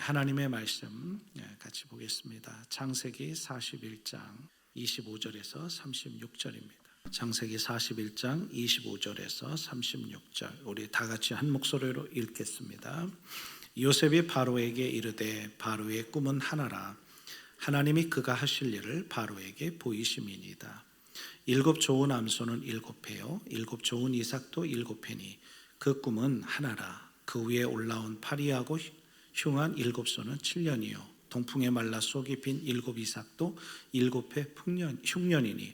하나님의 말씀 같이 보겠습니다. 창세기 41장 25절에서 36절입니다. 창세기 41장 25절에서 36절 우리 다 같이 한 목소리로 읽겠습니다. 요셉이 바로에게 이르되 바로의 꿈은 하나라. 하나님이 그가 하실 일을 바로에게 보이심이니이다. 7 좋은 암소는 7회요 7 좋은 이삭도 7회니 그 꿈은 하나라. 그 위에 올라온 파리하고 흉한 7소는 7년이요 동풍에 말라 속이 빈 7 이삭도 7회 흉년이니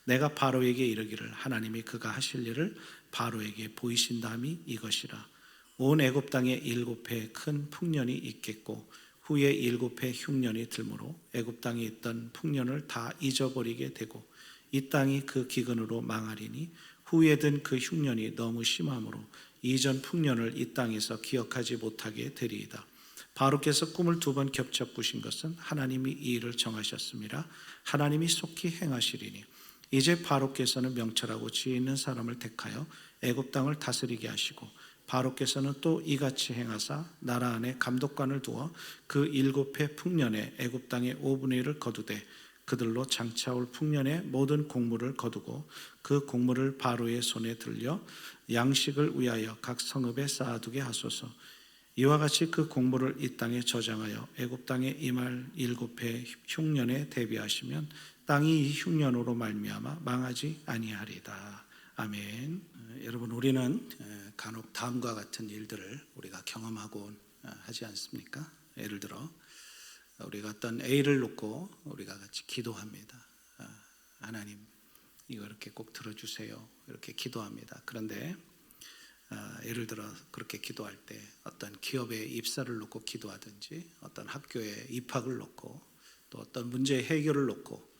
내가 바로에게 이르기를 하나님이 그가 하실 일을 바로에게 보이신다함이 이것이라. 온 애굽 땅에 7회 큰 풍년이 있겠고 후에 7회 흉년이 들므로 애굽 땅에 있던 풍년을 다 잊어버리게 되고 이 땅이 그 기근으로 망하리니 후에 든 그 흉년이 너무 심함으로 이전 풍년을 이 땅에서 기억하지 못하게 되리이다. 바로께서 꿈을 2번 겹쳐 꾸신 것은 하나님이 이 일을 정하셨습니다. 하나님이 속히 행하시리니 이제 바로께서는 명철하고 지혜 있는 사람을 택하여 애굽 땅을 다스리게 하시고 바로께서는 또 이같이 행하사 나라 안에 감독관을 두어 그 7회 풍년에 애굽 땅의 5분의 1을 거두되 그들로 장차올 풍년의 모든 곡물을 거두고 그 곡물을 바로의 손에 들려 양식을 위하여 각 성읍에 쌓아두게 하소서. 이와 같이 그 곡물을 이 땅에 저장하여 애굽 땅에 임할 7회 흉년에 대비하시면 땅이 이 흉년으로 말미암아 망하지 아니하리다. 아멘. 여러분, 우리는 간혹 다음과 같은 일들을 우리가 경험하곤 하지 않습니까? 예를 들어 우리가 어떤 A를 놓고 우리가 같이 기도합니다. 하나님 이거 이렇게 꼭 들어주세요. 이렇게 기도합니다. 그런데 예를 들어 그렇게 기도할 때 어떤 기업의 입사를 놓고 기도하든지 어떤 학교에 입학을 놓고 또 어떤 문제 해결을 놓고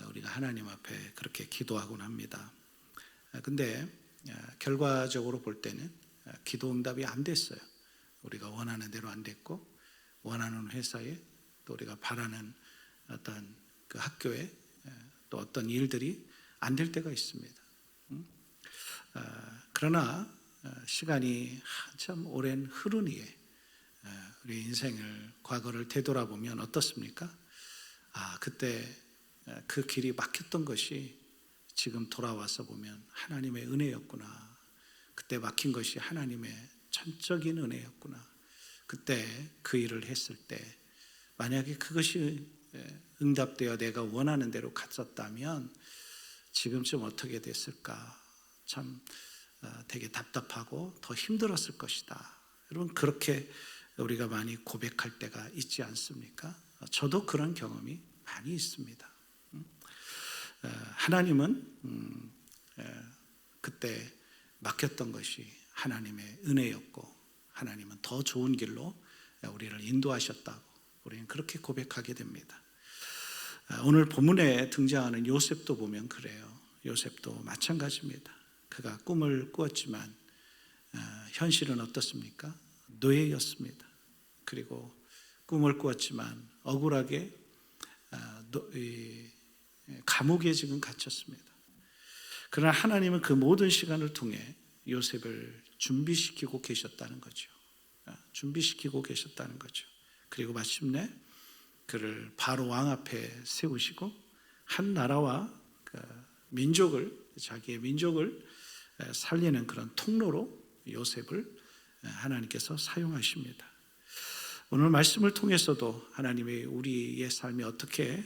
우리가 하나님 앞에 그렇게 기도하곤 합니다. 근데 결과적으로 볼 때는 기도 응답이 안 됐어요. 우리가 원하는 대로 안 됐고 원하는 회사에 또 우리가 바라는 어떤 그 학교에 또 어떤 일들이 안 될 때가 있습니다. 그러나 시간이 한참 오랜 흐른 후에 우리 인생을 과거를 되돌아보면 어떻습니까? 그때 그 길이 막혔던 것이 지금 돌아와서 보면 하나님의 은혜였구나. 그때 막힌 것이 하나님의 전적인 은혜였구나. 그때 그 일을 했을 때 만약에 그것이 응답되어 내가 원하는 대로 갔었다면 지금쯤 어떻게 됐을까? 참 되게 답답하고 더 힘들었을 것이다. 여러분, 그렇게 우리가 많이 고백할 때가 있지 않습니까? 저도 그런 경험이 많이 있습니다. 하나님은 그때 막혔던 것이 하나님의 은혜였고 하나님은 더 좋은 길로 우리를 인도하셨다고 우리는 그렇게 고백하게 됩니다. 오늘 본문에 등장하는 요셉도 보면 그래요. 요셉도 마찬가지입니다. 그가 꿈을 꾸었지만 현실은 어떻습니까? 노예였습니다. 그리고 꿈을 꾸었지만 억울하게 감옥에 지금 갇혔습니다. 그러나 하나님은 그 모든 시간을 통해 요셉을 준비시키고 계셨다는 거죠. 준비시키고 계셨다는 거죠. 그리고 마침내 그를 바로 왕 앞에 세우시고 한 나라와 민족을, 자기의 민족을 살리는 그런 통로로 요셉을 하나님께서 사용하십니다. 오늘 말씀을 통해서도 하나님이 우리의 삶이 어떻게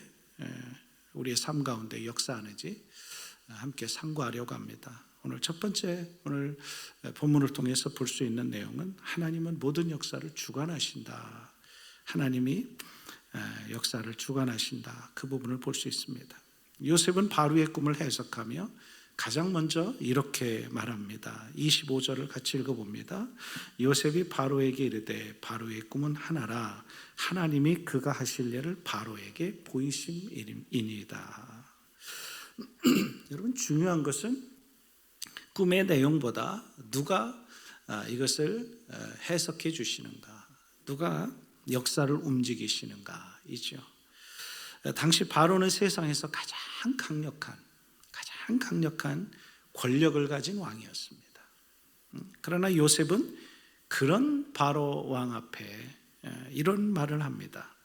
우리의 삶 가운데 역사하는지 함께 상고하려고 합니다. 오늘 첫 번째 오늘 본문을 통해서 볼 수 있는 내용은 하나님은 모든 역사를 주관하신다. 하나님이 역사를 주관하신다. 그 부분을 볼 수 있습니다. 요셉은 바로의 꿈을 해석하며 가장 먼저 이렇게 말합니다. 25절을 같이 읽어봅니다. 요셉이 바로에게 이르되 바로의 꿈은 하나라. 하나님이 그가 하실 일을 바로에게 보이심이니이다. 여러분, 중요한 것은 꿈의 내용보다 누가 이것을 해석해 주시는가, 누가 역사를 움직이시는가이죠. 당시 바로는 세상에서 가장 강력한 권력을 가진 왕이었습니다. 그러나 요셉은 그런 바로 왕 앞에 이런 말을 합니다.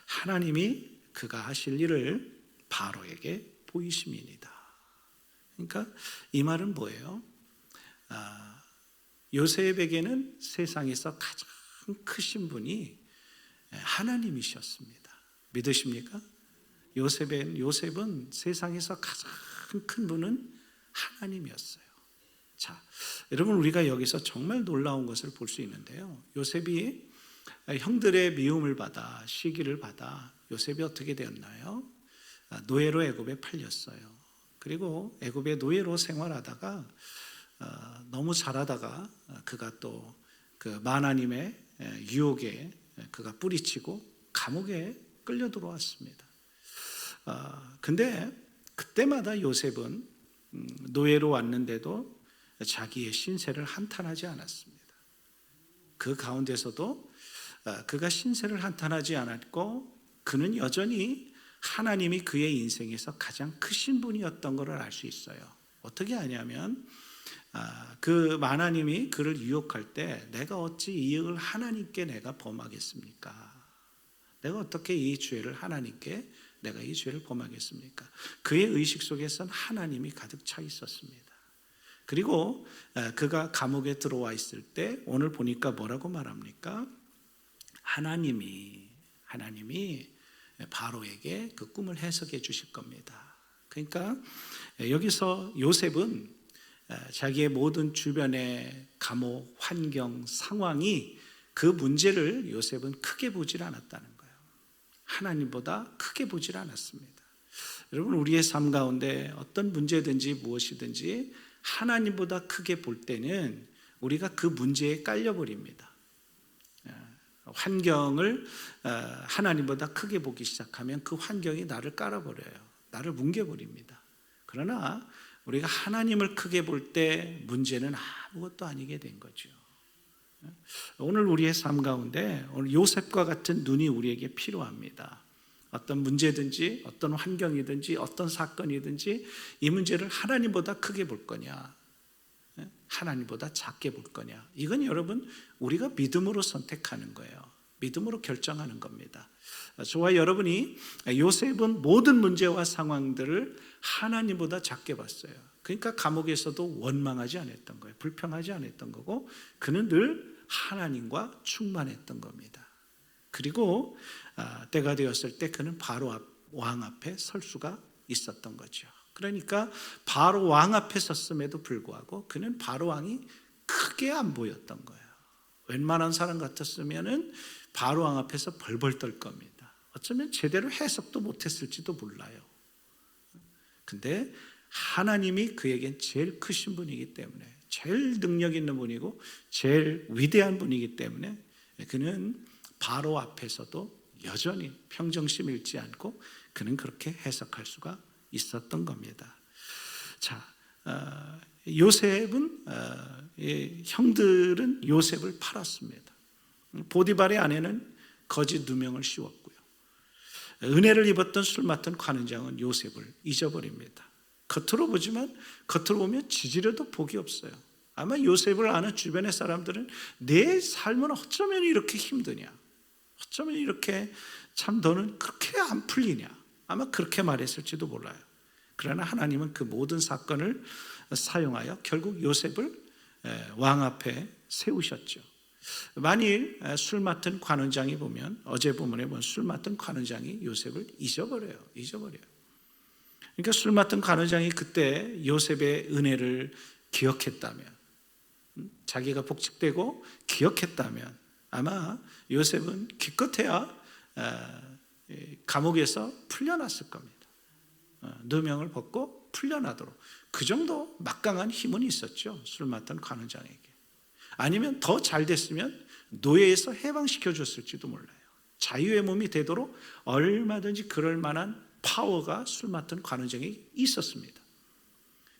하나님이 그가 하실 일을 바로에게 보이심이니이다. 그러니까 이 말은 뭐예요? 요셉에게는 세상에서 가장 크신 분이 하나님이셨습니다. 믿으십니까? 요셉은 세상에서 가장 큰 분은 하나님이었어요. 자, 여러분, 우리가 여기서 정말 놀라운 것을 볼 수 있는데요. 요셉이 형들의 미움을 받아, 시기를 받아 요셉이 어떻게 되었나요? 노예로 애굽에 팔렸어요. 그리고 애굽의 노예로 생활하다가 너무 잘하다가 그가 또 그 만하님의 유혹에 그가 뿌리치고 감옥에 끌려 들어왔습니다. 근데 그때마다 요셉은 노예로 왔는데도 자기의 신세를 한탄하지 않았습니다. 그 가운데서도 그가 신세를 한탄하지 않았고, 그는 여전히 하나님이 그의 인생에서 가장 크신 분이었던 것을 알 수 있어요. 어떻게 아냐면 그 만하님이 그를 유혹할 때 내가 어찌 이 일을 하나님께 내가 범하겠습니까? 내가 어떻게 이 죄를 하나님께 내가 이 죄를 범하겠습니까? 그의 의식 속에선 하나님이 가득 차 있었습니다. 그리고 그가 감옥에 들어와 있을 때 오늘 보니까 뭐라고 말합니까? 하나님이 바로에게 그 꿈을 해석해 주실 겁니다. 그러니까 여기서 요셉은 자기의 모든 주변의 감옥, 환경, 상황이 그 문제를 요셉은 크게 보질 않았다는 거예요. 하나님보다 크게 보질 않았습니다. 여러분, 우리의 삶 가운데 어떤 문제든지 무엇이든지 하나님보다 크게 볼 때는 우리가 그 문제에 깔려버립니다. 환경을 하나님보다 크게 보기 시작하면 그 환경이 나를 깔아버려요. 나를 뭉개버립니다. 그러나 우리가 하나님을 크게 볼 때 문제는 아무것도 아니게 된 거죠. 오늘 우리의 삶 가운데 오늘 요셉과 같은 눈이 우리에게 필요합니다. 어떤 문제든지 어떤 환경이든지 어떤 사건이든지 이 문제를 하나님보다 크게 볼 거냐, 하나님보다 작게 볼 거냐, 이건 여러분 우리가 믿음으로 선택하는 거예요. 믿음으로 결정하는 겁니다. 저와 여러분이 요셉은 모든 문제와 상황들을 하나님보다 작게 봤어요. 그러니까 감옥에서도 원망하지 않았던 거예요. 불평하지 않았던 거고, 그는 늘 하나님과 충만했던 겁니다. 그리고 때가 되었을 때 그는 바로 왕 앞에 설 수가 있었던 거죠. 그러니까 바로 왕 앞에 섰음에도 불구하고 그는 바로 왕이 크게 안 보였던 거예요. 웬만한 사람 같았으면은 바로 왕 앞에서 벌벌 떨 겁니다. 어쩌면 제대로 해석도 못했을지도 몰라요. 근데 하나님이 그에겐 제일 크신 분이기 때문에, 제일 능력 있는 분이고 제일 위대한 분이기 때문에 그는 바로 앞에서도 여전히 평정심 잃지 않고 그는 그렇게 해석할 수가 있었던 겁니다. 자, 요셉은 형들은 요셉을 팔았습니다. 보디발의 아내는 거짓 누명을 씌웠고요. 은혜를 입었던 술 맡은 관원장은 요셉을 잊어버립니다. 겉으로 보면 지지려도 복이 없어요. 아마 요셉을 아는 주변의 사람들은 내 삶은 어쩌면 이렇게 힘드냐, 어쩌면 이렇게 참 너는 그렇게 안 풀리냐, 아마 그렇게 말했을지도 몰라요. 그러나 하나님은 그 모든 사건을 사용하여 결국 요셉을 왕 앞에 세우셨죠. 만일 술 맡은 관원장이 보면, 어제 본문에 보면 술 맡은 관원장이 요셉을 잊어버려요. 그러니까 술 맡은 관원장이 그때 요셉의 은혜를 기억했다면, 자기가 복직되고 기억했다면 아마 요셉은 기껏해야 감옥에서 풀려났을 겁니다. 누명을 벗고 풀려나도록 그 정도 막강한 힘은 있었죠. 술 맡은 관원장에게. 아니면 더 잘 됐으면 노예에서 해방시켜 줬을지도 몰라요. 자유의 몸이 되도록 얼마든지 그럴 만한 파워가 술 맡은 관원장에게 있었습니다.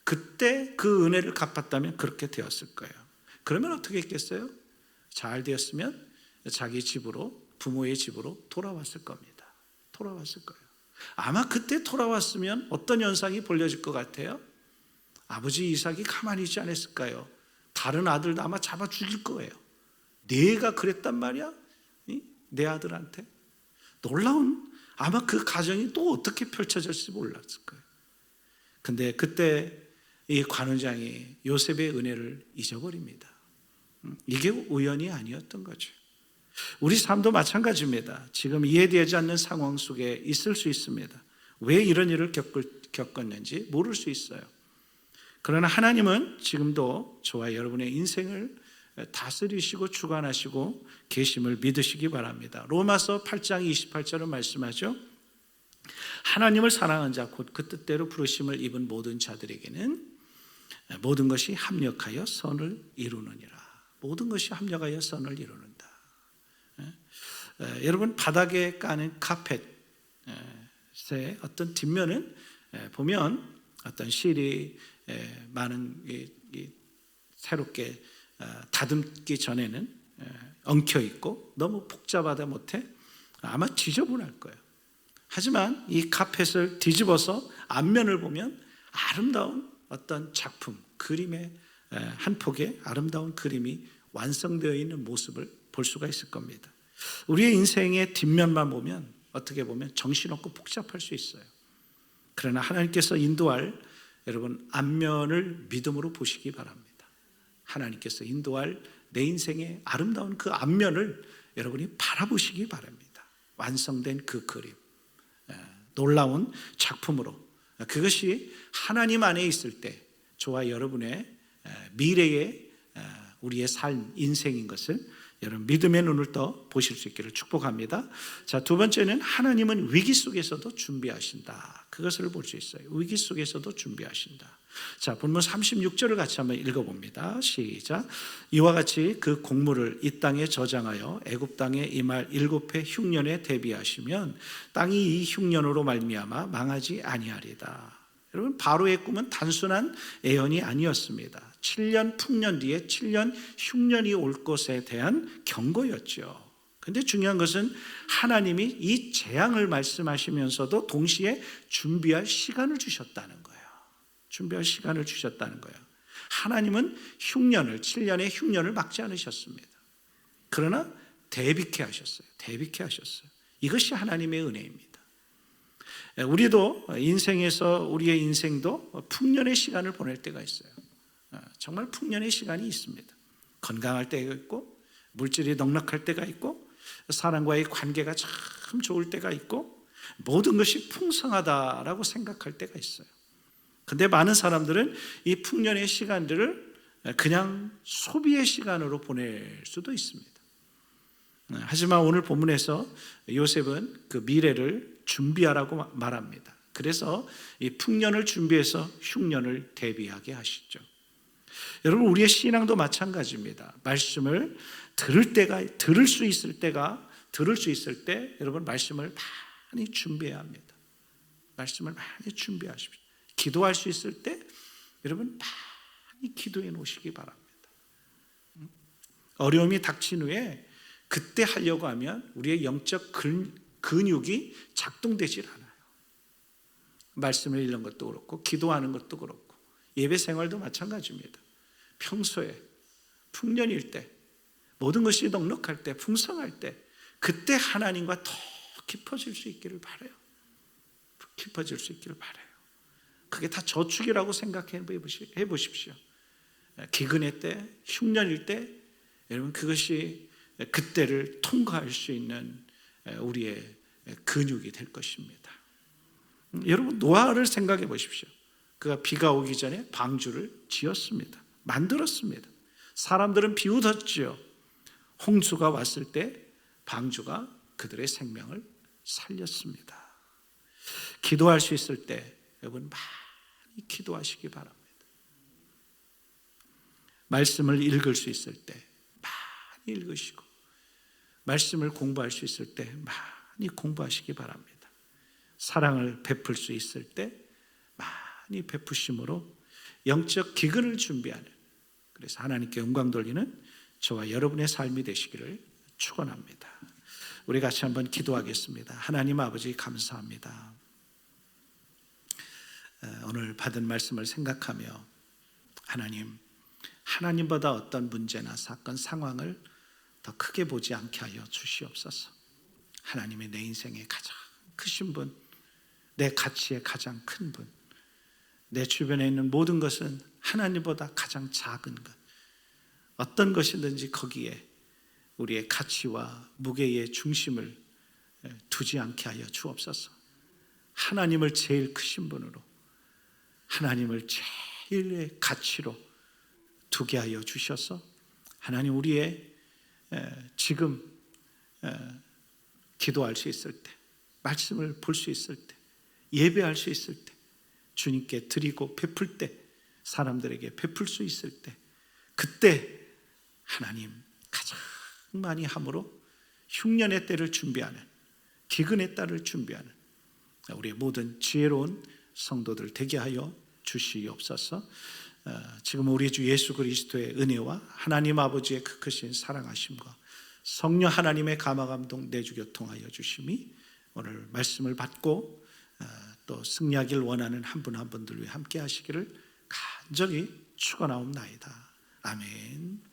그때 그 은혜를 갚았다면 그렇게 되었을 거예요. 그러면 어떻게 했겠어요? 잘 되었으면 자기 집으로, 부모의 집으로 돌아왔을 겁니다. 돌아왔을 거예요. 아마 그때 돌아왔으면 어떤 현상이 벌어질 것 같아요? 아버지 이삭이 가만히 있지 않았을까요? 다른 아들도 아마 잡아 죽일 거예요. 네가 그랬단 말이야? 내 아들한테. 놀라운, 아마 그 가정이 또 어떻게 펼쳐질지 몰랐을 거예요. 근데 그때 이 관원장이 요셉의 은혜를 잊어버립니다. 이게 우연이 아니었던 거죠. 우리 삶도 마찬가지입니다. 지금 이해되지 않는 상황 속에 있을 수 있습니다. 왜 이런 일을 겪었는지 모를 수 있어요. 그러나 하나님은 지금도 저와 여러분의 인생을 다스리시고 주관하시고 계심을 믿으시기 바랍니다. 로마서 8장 28절은 말씀하죠. 하나님을 사랑한 자 곧 그 뜻대로 부르심을 입은 모든 자들에게는 모든 것이 합력하여 선을 이루느니라. 모든 것이 합력하여 선을 이루는다. 여러분, 바닥에 까는 카펫의 어떤 뒷면은 보면 어떤 실이 많은 새롭게 다듬기 전에는 엉켜 있고 너무 복잡하다 못해 아마 지저분할 거예요. 하지만 이 카펫을 뒤집어서 앞면을 보면 아름다운 어떤 작품, 그림의 한 폭의 아름다운 그림이 완성되어 있는 모습을 볼 수가 있을 겁니다. 우리의 인생의 뒷면만 보면 어떻게 보면 정신없고 복잡할 수 있어요. 그러나 하나님께서 인도할 여러분 앞면을 믿음으로 보시기 바랍니다. 하나님께서 인도할 내 인생의 아름다운 그 앞면을 여러분이 바라보시기 바랍니다. 완성된 그 그림, 놀라운 작품으로, 그것이 하나님 안에 있을 때 저와 여러분의 미래의 우리의 삶, 인생인 것을 여러분 믿음의 눈을 떠 보실 수 있기를 축복합니다. 자, 두 번째는 하나님은 위기 속에서도 준비하신다. 그것을 볼 수 있어요. 위기 속에서도 준비하신다. 자, 본문 36절을 같이 한번 읽어봅니다. 시작. 이와 같이 그 곡물을 이 땅에 저장하여 애굽 땅에 임할 7해 흉년에 대비하시면 땅이 이 흉년으로 말미암아 망하지 아니하리다. 여러분, 바로의 꿈은 단순한 애언이 아니었습니다. 7년 풍년 뒤에 7년 흉년이 올 것에 대한 경고였죠. 그런데 중요한 것은 하나님이 이 재앙을 말씀하시면서도 동시에 준비할 시간을 주셨다는 거예요. 준비할 시간을 주셨다는 거예요. 하나님은 흉년을, 7년의 흉년을 막지 않으셨습니다. 그러나 대비케 하셨어요. 대비케 하셨어요. 이것이 하나님의 은혜입니다. 우리도 인생에서 우리의 인생도 풍년의 시간을 보낼 때가 있어요. 정말 풍년의 시간이 있습니다. 건강할 때가 있고 물질이 넉넉할 때가 있고 사람과의 관계가 참 좋을 때가 있고 모든 것이 풍성하다라고 생각할 때가 있어요. 그런데 많은 사람들은 이 풍년의 시간들을 그냥 소비의 시간으로 보낼 수도 있습니다. 하지만 오늘 본문에서 요셉은 그 미래를 준비하라고 말합니다. 그래서 이 풍년을 준비해서 흉년을 대비하게 하시죠. 여러분, 우리의 신앙도 마찬가지입니다. 말씀을 들을 수 있을 때 여러분 말씀을 많이 준비해야 합니다. 말씀을 많이 준비하십시오. 기도할 수 있을 때 여러분 많이 기도해 놓으시기 바랍니다. 어려움이 닥친 후에 그때 하려고 하면 우리의 영적 근육이 작동되질 않아요. 말씀을 읽는 것도 그렇고 기도하는 것도 그렇고 예배 생활도 마찬가지입니다. 평소에 풍년일 때 모든 것이 넉넉할 때 풍성할 때 그때 하나님과 더 깊어질 수 있기를 바라요. 깊어질 수 있기를 바라요. 그게 다 저축이라고 생각해 보십시오. 기근의 때, 흉년일 때 여러분 그것이 그때를 통과할 수 있는 우리의 근육이 될 것입니다. 여러분, 노아를 생각해 보십시오. 그가 비가 오기 전에 방주를 지었습니다. 만들었습니다. 사람들은 비웃었죠. 홍수가 왔을 때 방주가 그들의 생명을 살렸습니다. 기도할 수 있을 때 여러분 많이 기도하시기 바랍니다. 말씀을 읽을 수 있을 때 많이 읽으시고 말씀을 공부할 수 있을 때 많이 공부하시기 바랍니다. 사랑을 베풀 수 있을 때 많이 베푸심으로 영적 기근을 준비하는, 그래서 하나님께 영광 돌리는 저와 여러분의 삶이 되시기를 축원합니다. 우리 같이 한번 기도하겠습니다. 하나님 아버지 감사합니다. 오늘 받은 말씀을 생각하며 하나님보다 어떤 문제나 사건 상황을 더 크게 보지 않게 하여 주시옵소서. 하나님의 내 인생의 가장 크신 분, 내 가치의 가장 큰 분, 내 주변에 있는 모든 것은 하나님보다 가장 작은 것, 어떤 것이든지 거기에 우리의 가치와 무게의 중심을 두지 않게 하여 주옵소서. 하나님을 제일 크신 분으로, 하나님을 제일의 가치로 두게 하여 주셔서 하나님, 우리의 지금 기도할 수 있을 때, 말씀을 볼 수 있을 때, 예배할 수 있을 때, 주님께 드리고 베풀 때, 사람들에게 베풀 수 있을 때, 그때 하나님 가장 많이 함으로 흉년의 때를 준비하는, 기근의 때를 준비하는 우리의 모든 지혜로운 성도들 되게 하여 주시옵소서. 지금 우리 주 예수 그리스도의 은혜와 하나님 아버지의 그 크신 사랑하심과 성령 하나님의 감화감동 내주 교통하여 주심이 오늘 말씀을 받고 또 승리하길 원하는 한 분 한 분들 위해 함께 하시기를 간절히 축원하옵나이다. 아멘.